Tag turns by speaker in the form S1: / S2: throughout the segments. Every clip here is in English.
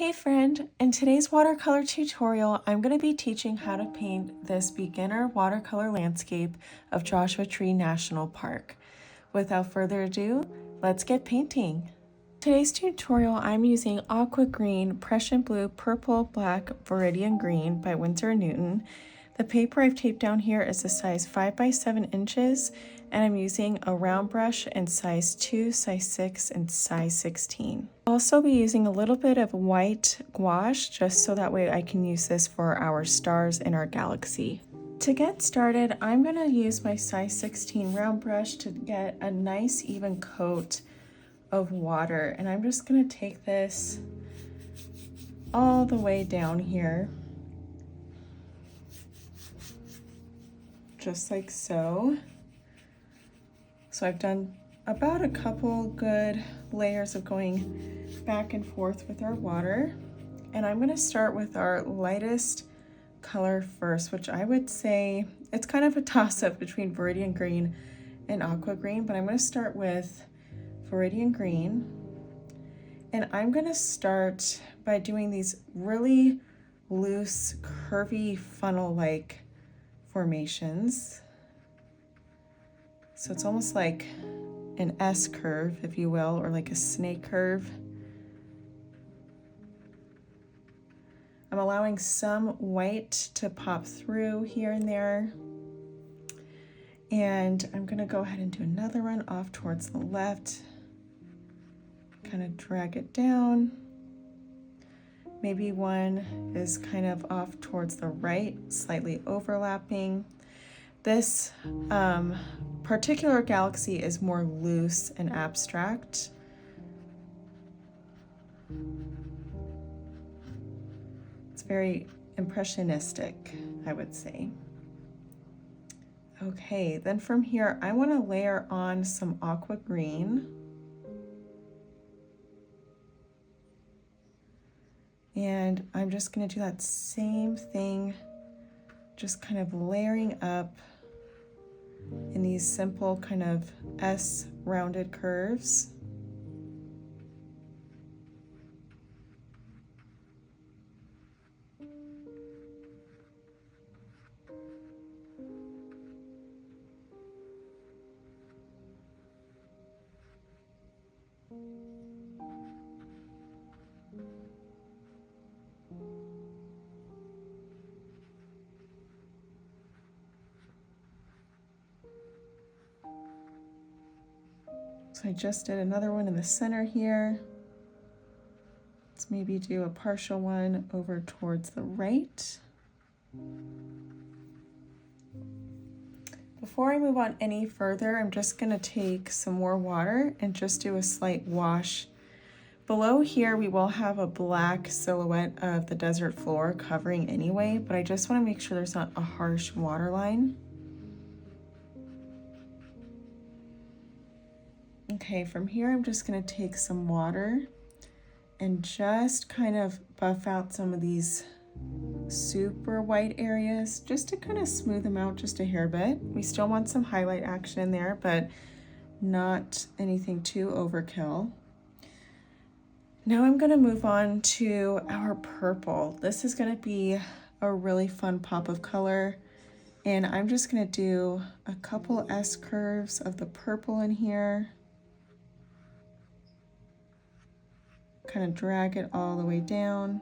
S1: Hey friend, in today's watercolor tutorial, I'm going to be teaching how to paint this beginner watercolor landscape of Joshua Tree National Park. Without further ado, let's get painting. Today's tutorial, I'm using Aqua Green, Prussian Blue, Purple, Black, Viridian Green by Winsor & Newton. The paper I've taped down here is a size 5 by 7 inches, and I'm using a round brush in size 2, size 6, and size 16. I'll also be using a little bit of white gouache just so that way I can use this for our stars in our galaxy. To get started, I'm going to use my size 16 round brush to get a nice even coat of water, and I'm just going to take this all the way down here, just like so. So I've done about a couple good layers of going back and forth with our water, and I'm going to start with our lightest color first, which I would say it's kind of a toss-up between Viridian Green and Aqua Green, but I'm going to start with Viridian Green, and I'm going to start by doing these really loose, curvy, funnel-like formations. So it's almost like an S curve, if you will, or like a snake curve. I'm allowing some white to pop through here and there. And I'm gonna go ahead and do another one off towards the left. Kind of drag it down. Maybe one is kind of off towards the right, slightly overlapping. This particular galaxy is more loose and abstract. It's very impressionistic, I would say. Okay, then from here, I want to layer on some aqua green. And I'm just going to do that same thing, just kind of layering up in these simple kind of S rounded curves. So I just did another one in the center here. Let's maybe do a partial one over towards the right. Before I move on any further, I'm just going to take some more water and just do a slight wash. Below here, we will have a black silhouette of the desert floor covering anyway, but I just want to make sure there's not a harsh water line. Okay, from here, I'm just going to take some water and just kind of buff out some of these super white areas just to kind of smooth them out just a hair bit. We still want some highlight action in there, but not anything too overkill. Now I'm going to move on to our purple. This is going to be a really fun pop of color, and I'm just going to do a couple S curves of the purple in here. Kind of drag it all the way down.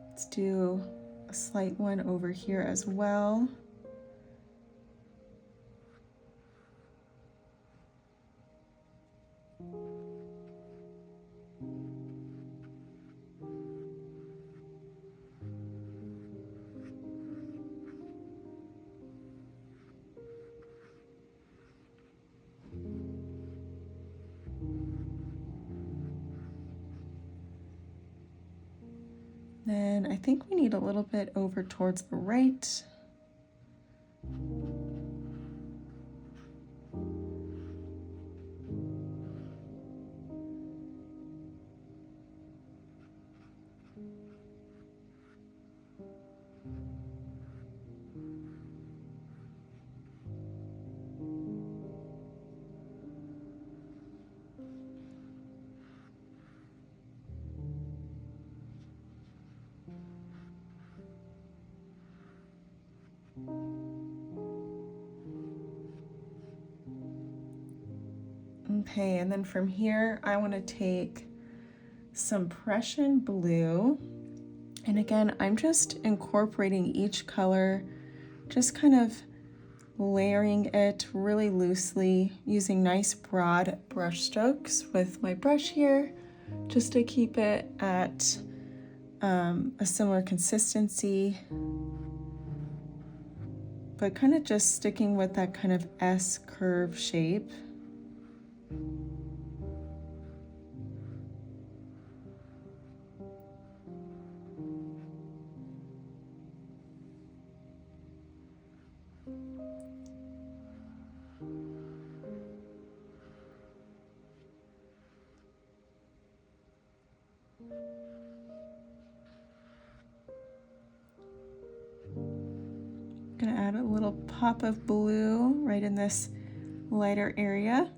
S1: Let's do a slight one over here as well. Then I think we need a little bit over towards the right. Okay, and then from here, I want to take some Prussian Blue. And again, I'm just incorporating each color, just kind of layering it really loosely, using nice broad brush strokes with my brush here, just to keep it at a similar consistency, but kind of just sticking with that kind of S curve shape. Gonna add a little pop of blue right in this lighter area.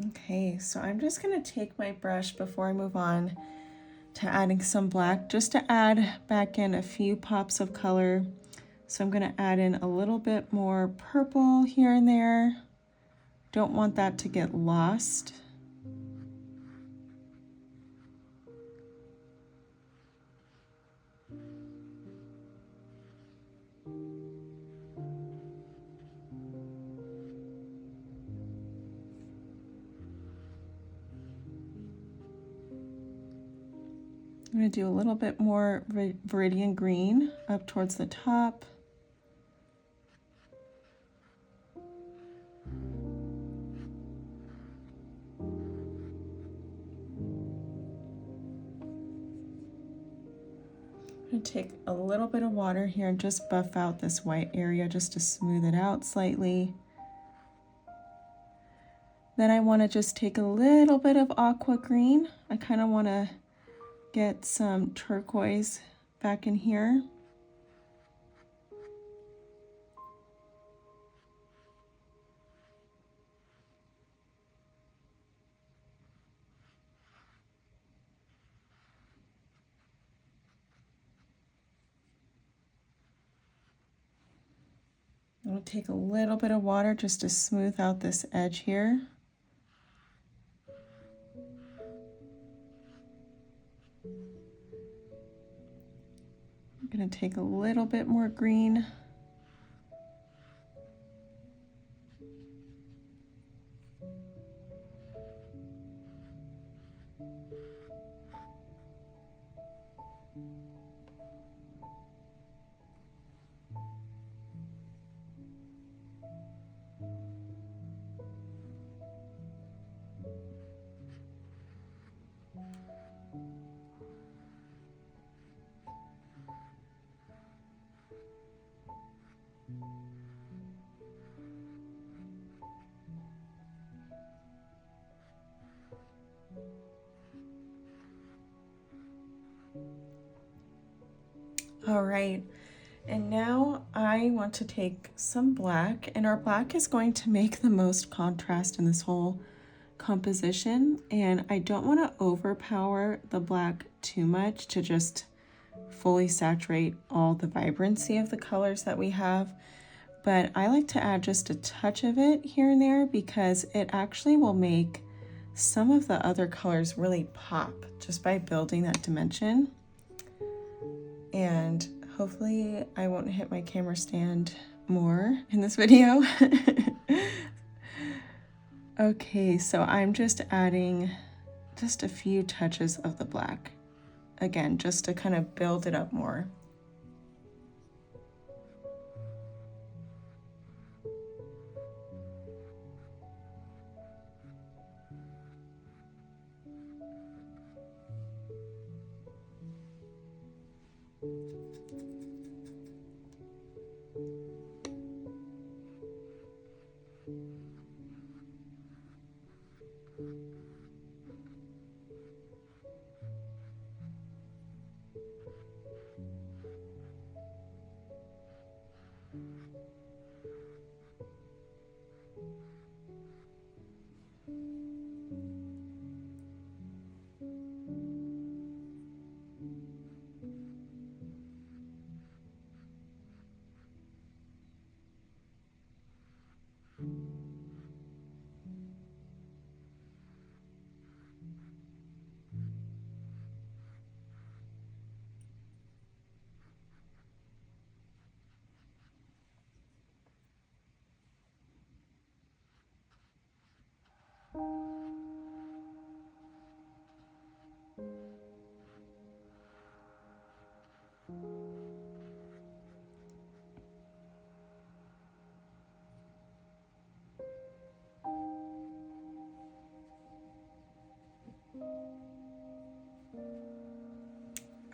S1: Okay, so I'm just gonna take my brush before I move on to adding some black, just to add back in a few pops of color. So I'm gonna add in a little bit more purple here and there. Don't want that to get lost. I'm going to do a little bit more Viridian Green up towards the top. I'm going to take a little bit of water here and just buff out this white area just to smooth it out slightly. Then I want to just take a little bit of Aqua Green. I kind of want to get some turquoise back in here. I'll take a little bit of water just to smooth out this edge here. I'm going to take a little bit more green. All right, and now I want to take some black, and our black is going to make the most contrast in this whole composition, and I don't want to overpower the black too much to just fully saturate all the vibrancy of the colors that we have, but I like to add just a touch of it here and there because it actually will make some of the other colors really pop just by building that dimension. And hopefully I won't hit my camera stand more in this video. Okay, so I'm just adding just a few touches of the black. Again, just to kind of build it up more.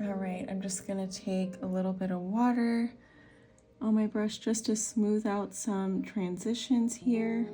S1: All right, I'm just gonna take a little bit of water on my brush just to smooth out some transitions here.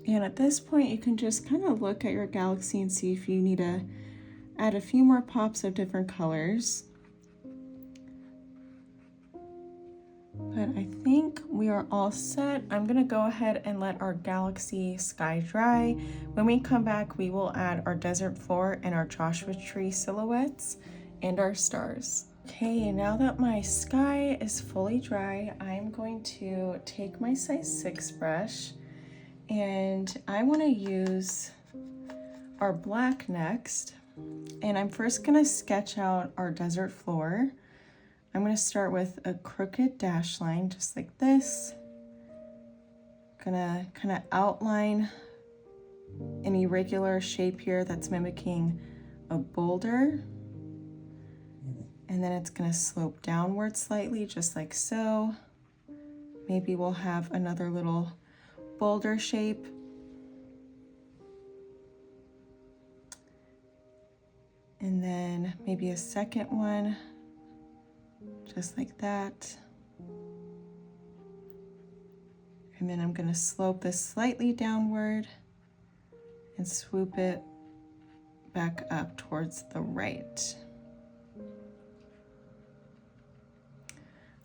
S1: And at this point, you can just kind of look at your galaxy and see if you need to add a few more pops of different colors. But I think we are all set. I'm gonna go ahead and let our galaxy sky dry. When we come back, we will add our desert floor and our Joshua tree silhouettes and our stars. Okay, now that my sky is fully dry, I'm going to take my size 6 brush, and I want to use our black next. And I'm first going to sketch out our desert floor. I'm going to start with a crooked dash line just like this. Gonna kind of outline an irregular shape here that's mimicking a boulder. And then it's going to slope downward slightly just like so. Maybe we'll have another little boulder shape. And then maybe a second one, just like that. And then I'm going to slope this slightly downward and swoop it back up towards the right.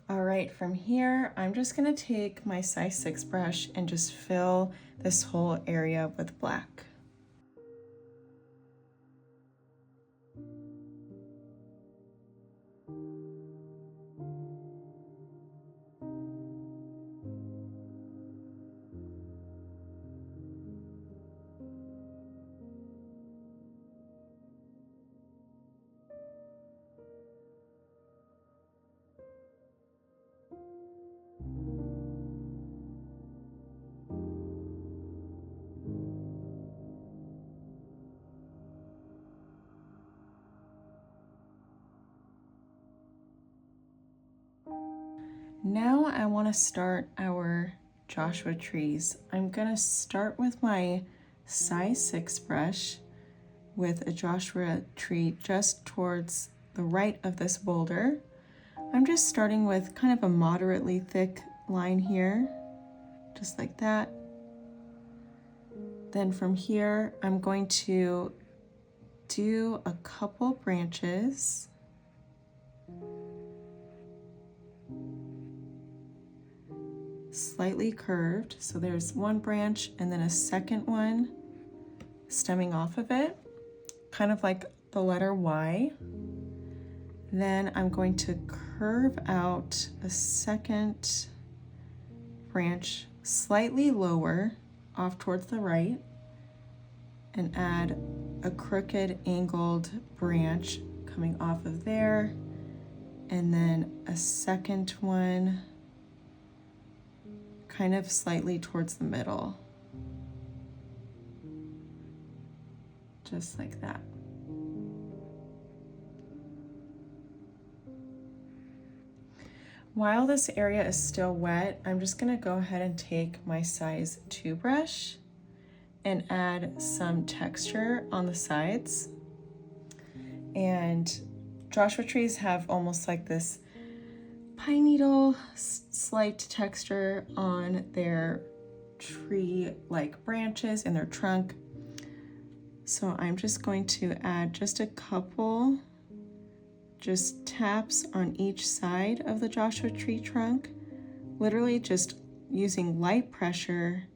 S1: All right, from here, I'm just going to take my size 6 brush and just fill this whole area with black. Now I want to start our Joshua trees. I'm going to start with my size 6 brush with a Joshua tree just towards the right of this boulder. I'm just starting with kind of a moderately thick line here, just like that. Then from here, I'm going to do a couple branches. Slightly curved, so there's one branch and then a second one stemming off of it, kind of like the letter Y. Then I'm going to curve out a second branch slightly lower off towards the right and add a crooked angled branch coming off of there and then a second one kind of slightly towards the middle, just like that. While this area is still wet, I'm just gonna go ahead and take my size 2 brush and add some texture on the sides. And Joshua trees have almost like this pine needle slight texture on their tree-like branches in their trunk. So I'm just going to add just a couple taps on each side of the Joshua tree trunk, literally just using light pressure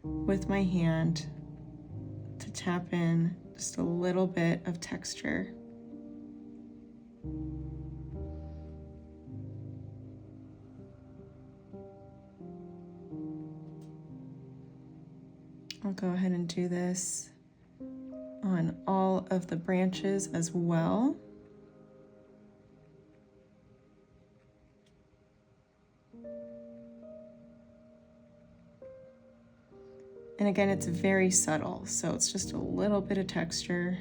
S1: with my hand to tap in just a little bit of texture. I'll go ahead and do this on all of the branches as well. And again, it's very subtle, so it's just a little bit of texture.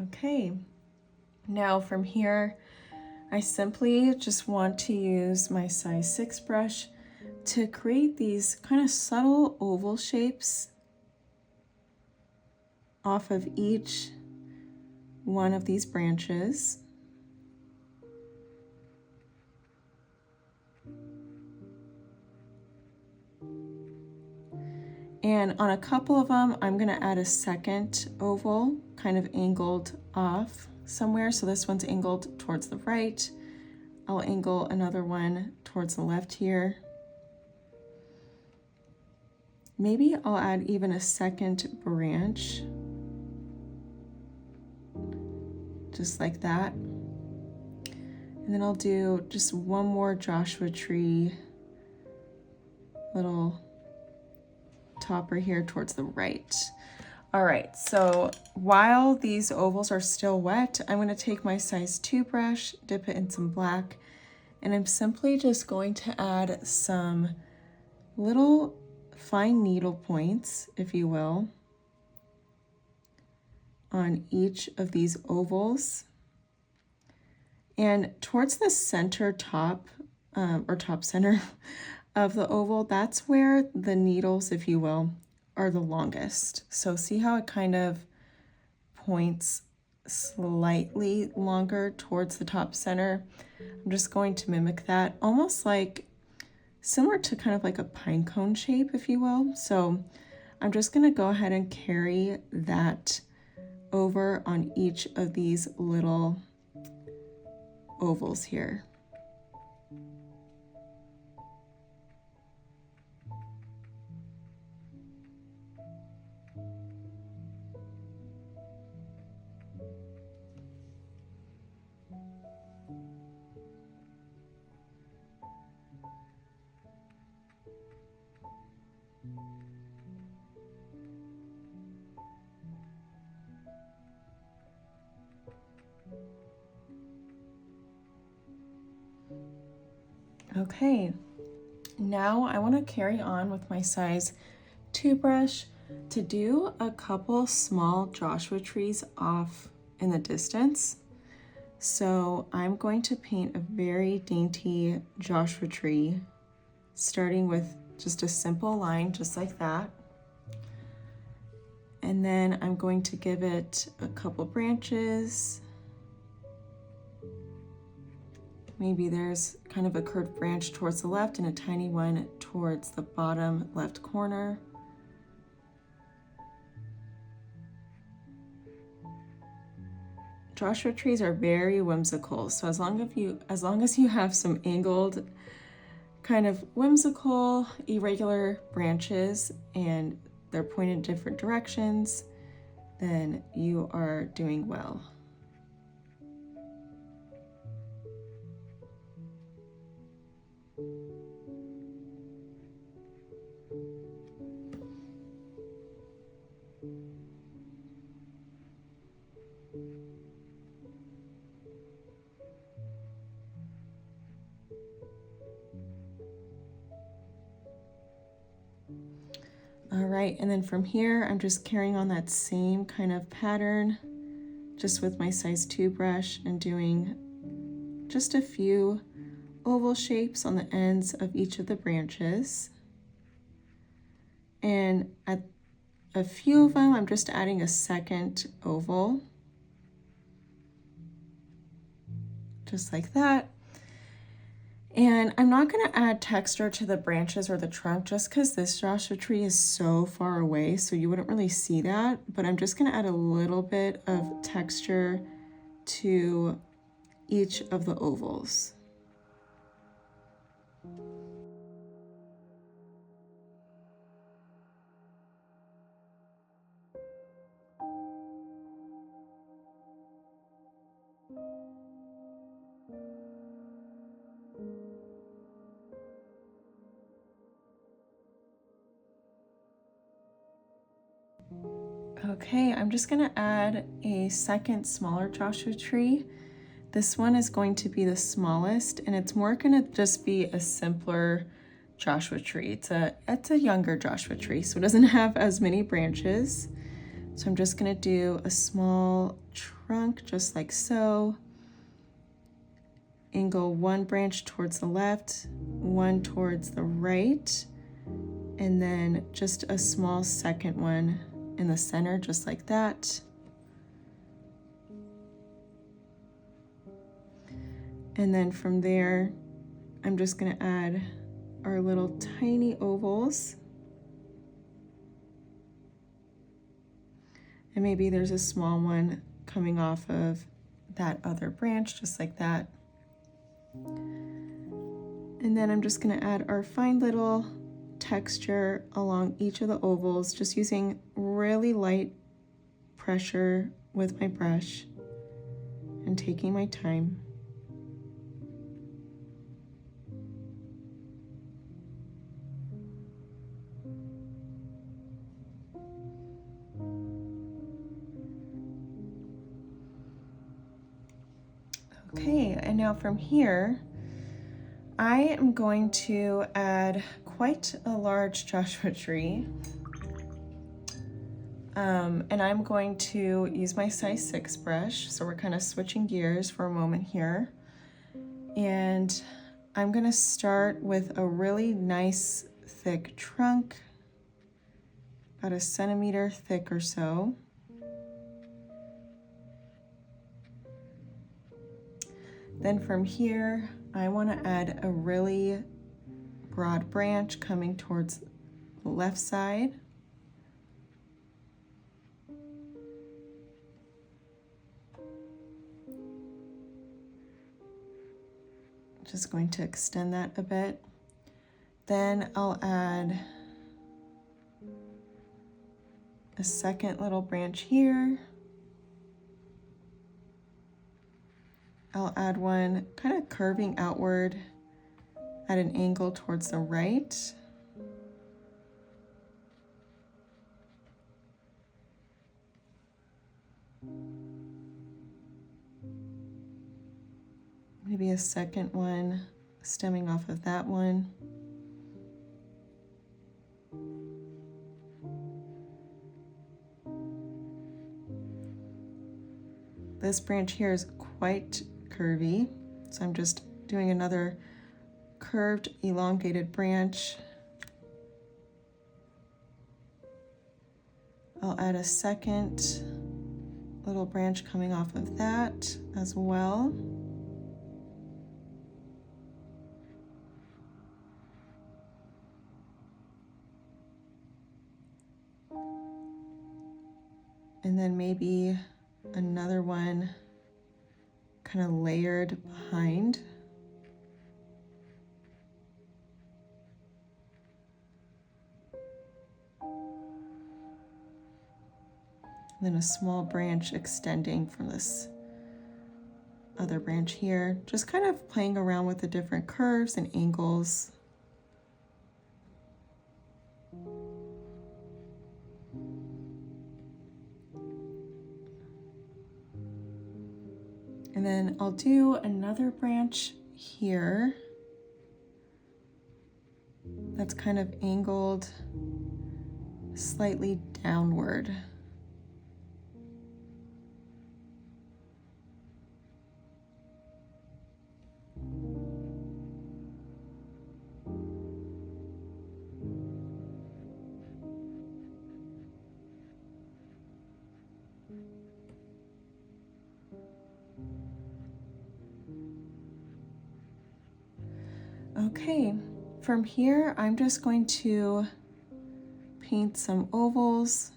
S1: Okay, now from here, I simply just want to use my size 6 brush to create these kind of subtle oval shapes off of each one of these branches. And on a couple of them, I'm gonna add a second oval, kind of angled off somewhere. So this one's angled towards the right. I'll angle another one towards the left here. Maybe I'll add even a second branch, just like that. And then I'll do just one more Joshua tree little topper here towards the right. All right, so while these ovals are still wet, I'm going to take my size 2 brush, dip it in some black, and I'm simply just going to add some little fine needle points, if you will, on each of these ovals. And towards the center top, or top center of the oval, that's where the needles, if you will, are the longest. So see how it kind of points slightly longer towards the top center? I'm just going to mimic that, almost like similar to kind of like a pine cone shape, if you will. So I'm just gonna go ahead and carry that over on each of these little ovals here. Okay, now I want to carry on with my size 2 brush to do a couple small Joshua trees off in the distance. So I'm going to paint a very dainty Joshua tree, starting with just a simple line, just like that. And then I'm going to give it a couple branches. Maybe there's kind of a curved branch towards the left and a tiny one towards the bottom left corner. Joshua trees are very whimsical, so as long as you have some angled kind of whimsical, irregular branches and they're pointed in different directions, then you are doing well. All right, and then from here, I'm just carrying on that same kind of pattern, just with my size 2 brush and doing just a few oval shapes on the ends of each of the branches. And at a few of them, I'm just adding a second oval, just like that. And I'm not going to add texture to the branches or the trunk just because this Joshua tree is so far away, so you wouldn't really see that. But I'm just going to add a little bit of texture to each of the ovals. Okay, I'm just going to add a second smaller Joshua tree. This one is going to be the smallest, and it's more going to just be a simpler Joshua tree. It's a younger Joshua tree, so it doesn't have as many branches. So I'm just going to do a small trunk just like so. Angle one branch towards the left, one towards the right, and then just a small second one in the center, just like that. And then from there, I'm just going to add our little tiny ovals. And maybe there's a small one coming off of that other branch, just like that. And then I'm just going to add our fine little texture along each of the ovals, just using really light pressure with my brush and taking my time. Okay, and now from here, I am going to add quite a large Joshua tree. And I'm going to use my size 6 brush. So we're kind of switching gears for a moment here. And I'm going to start with a really nice thick trunk, about a centimeter thick or so. Then from here, I want to add a really broad branch coming towards the left side. Just going to extend that a bit. Then I'll add a second little branch here. I'll add one kind of curving outward at an angle towards the right. Maybe a second one stemming off of that one. This branch here is quite curvy, so I'm just doing another curved, elongated branch. I'll add a second little branch coming off of that as well. And then maybe another one kind of layered behind. And then a small branch extending from this other branch here. Just kind of playing around with the different curves and angles. And then I'll do another branch here that's kind of angled slightly downward. Okay, from here I'm just going to paint some ovals.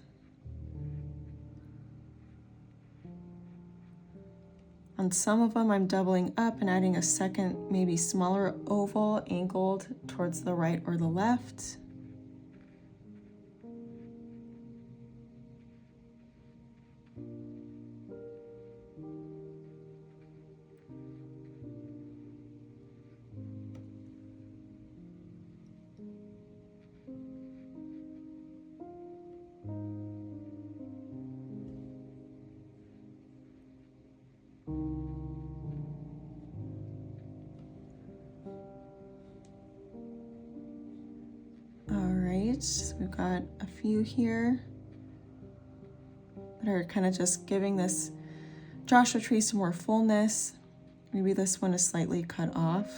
S1: On some of them I'm doubling up and adding a second, maybe smaller oval angled towards the right or the left. So we've got a few here that are kind of just giving this Joshua tree some more fullness. Maybe this one is slightly cut off,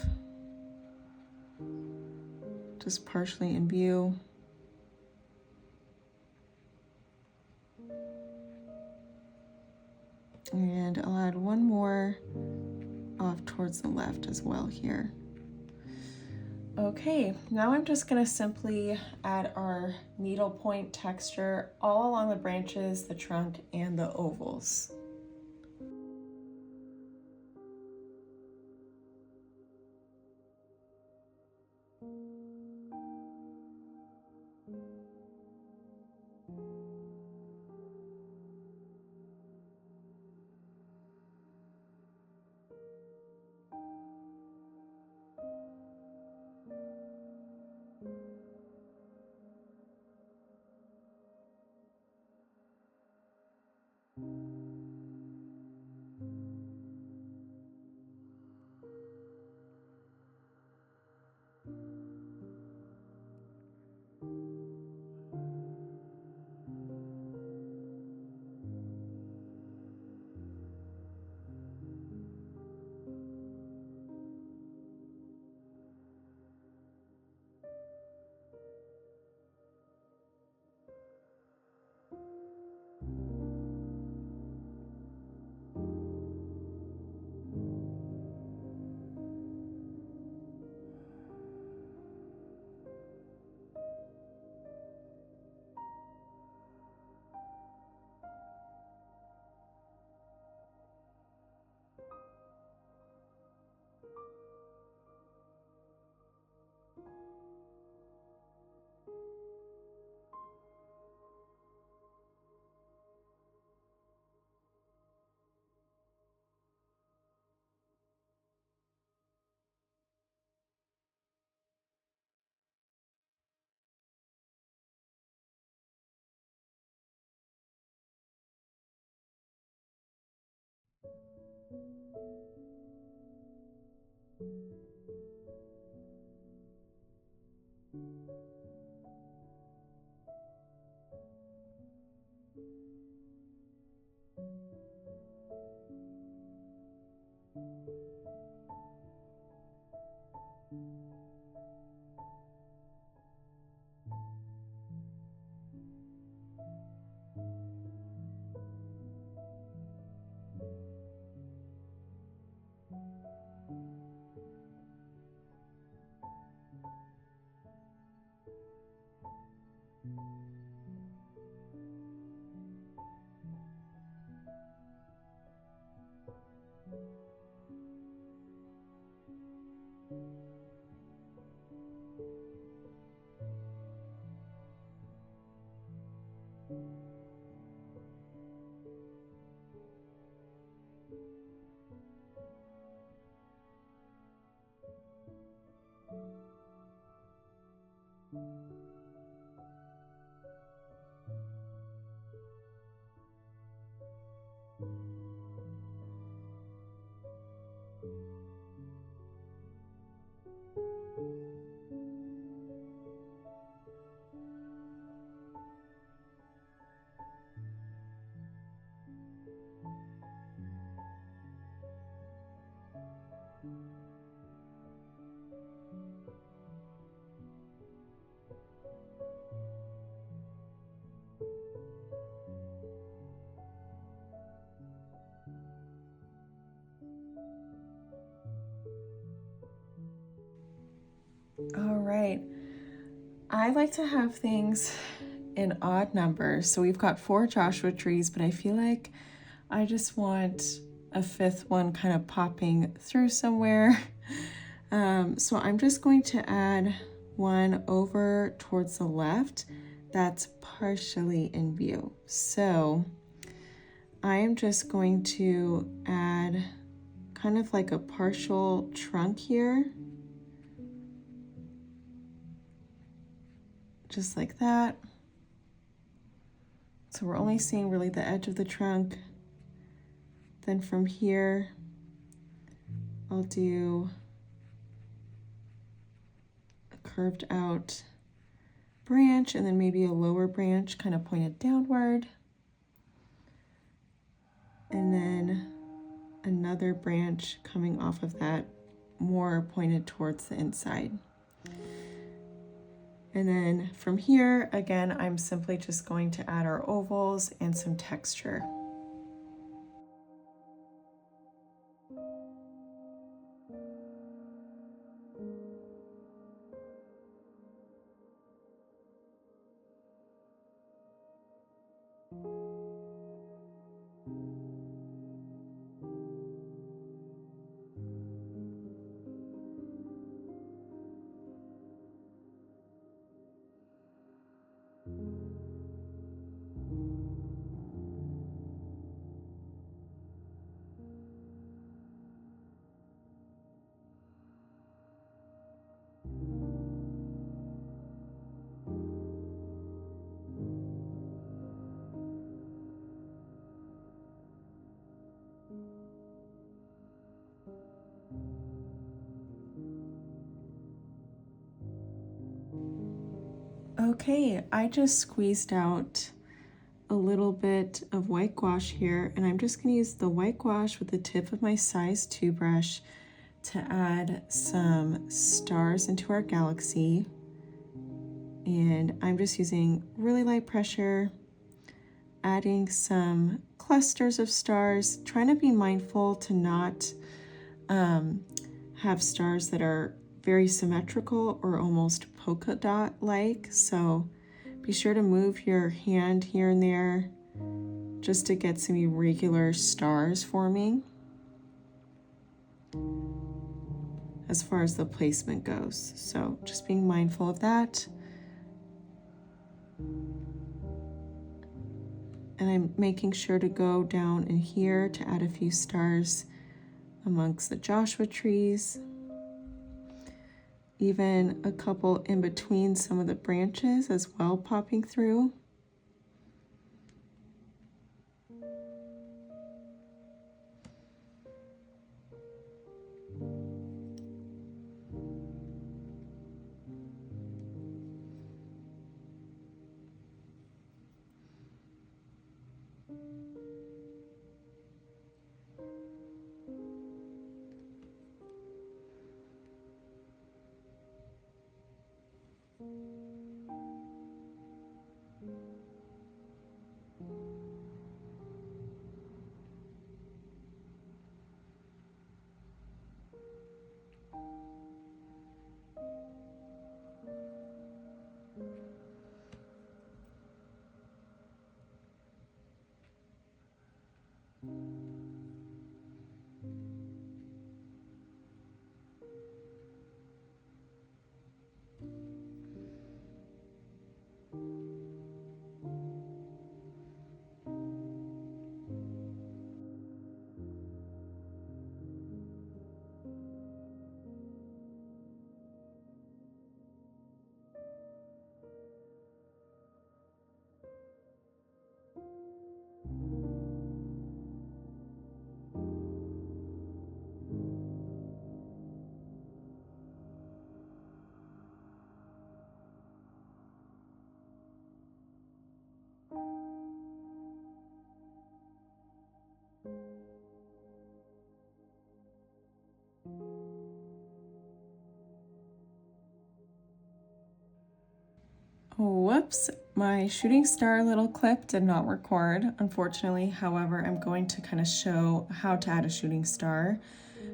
S1: just partially in view. And I'll add one more off towards the left as well here. Okay, now I'm just going to simply add our needlepoint texture all along the branches, the trunk, and the ovals. I like to have things in odd numbers. So we've got 4 Joshua trees, but I feel like I just want a 5th one kind of popping through somewhere. So I'm just going to add one over towards the left that's partially in view. So I am just going to add kind of like a partial trunk here. Just like that. So we're only seeing really the edge of the trunk. Then from here, I'll do a curved out branch and then maybe a lower branch kind of pointed downward. And then another branch coming off of that, more pointed towards the inside. And then from here, again, I'm simply just going to add our ovals and some texture. Okay, I just squeezed out a little bit of white gouache here, and I'm just going to use the white gouache with the tip of my size 2 brush to add some stars into our galaxy. And I'm just using really light pressure, adding some clusters of stars, trying to be mindful to not have stars that are very symmetrical or almost polka dot like. So be sure to move your hand here and there just to get some irregular stars forming as far as the placement goes. So just being mindful of that. And I'm making sure to go down in here to add a few stars amongst the Joshua trees. Even a couple in between some of the branches as well popping through. Whoops, my shooting star little clip did not record, unfortunately. However, I'm going to kind of show how to add a shooting star.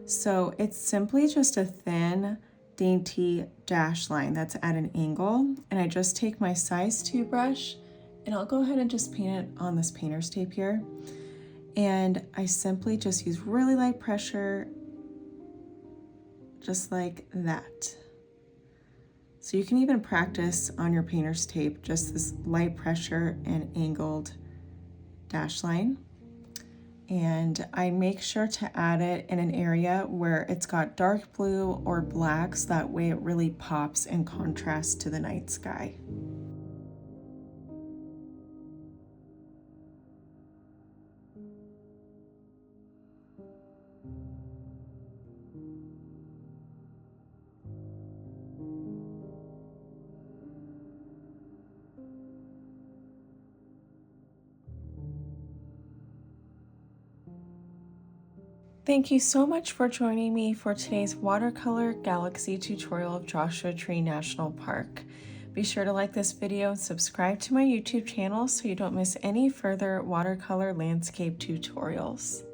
S1: So it's simply just a thin dainty dash line that's at an angle. And I just take my size 2 brush and I'll go ahead and just paint it on this painter's tape here. And I simply just use really light pressure, just like that. So you can even practice on your painter's tape, just this light pressure and angled dash line. And I make sure to add it in an area where it's got dark blue or black, so that way it really pops in contrast to the night sky. Thank you so much for joining me for today's Watercolor Galaxy tutorial of Joshua Tree National Park. Be sure to like this video and subscribe to my YouTube channel so you don't miss any further watercolor landscape tutorials.